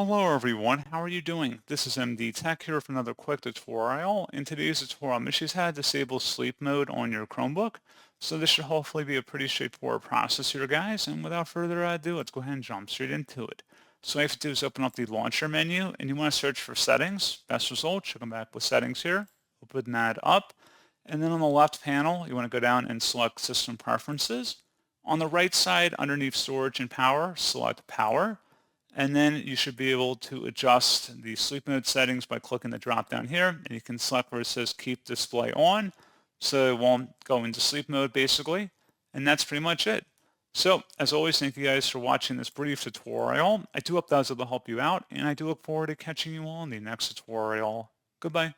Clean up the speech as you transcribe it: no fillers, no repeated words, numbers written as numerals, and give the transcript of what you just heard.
Hello everyone, how are you doing? This is MD Tech here for another quick tutorial. In today's tutorial, I'm going to show you how to disable sleep mode on your Chromebook. So this should hopefully be a pretty straightforward process here, guys. And without further ado, let's go ahead and jump straight into it. So all you have to do is open up the launcher menu and you want to search for settings. Best result, should come back with settings here. Open that up. And then on the left panel, you want to go down and select system preferences. On the right side, underneath storage and power, select power. And then you should be able to adjust the sleep mode settings by clicking the drop down here, and you can select where it says keep display on, so it won't go into sleep mode basically. And that's pretty much it. So as always, thank you guys for watching this brief tutorial. I do hope that was able to help you out, and I do look forward to catching you all in the next tutorial. Goodbye.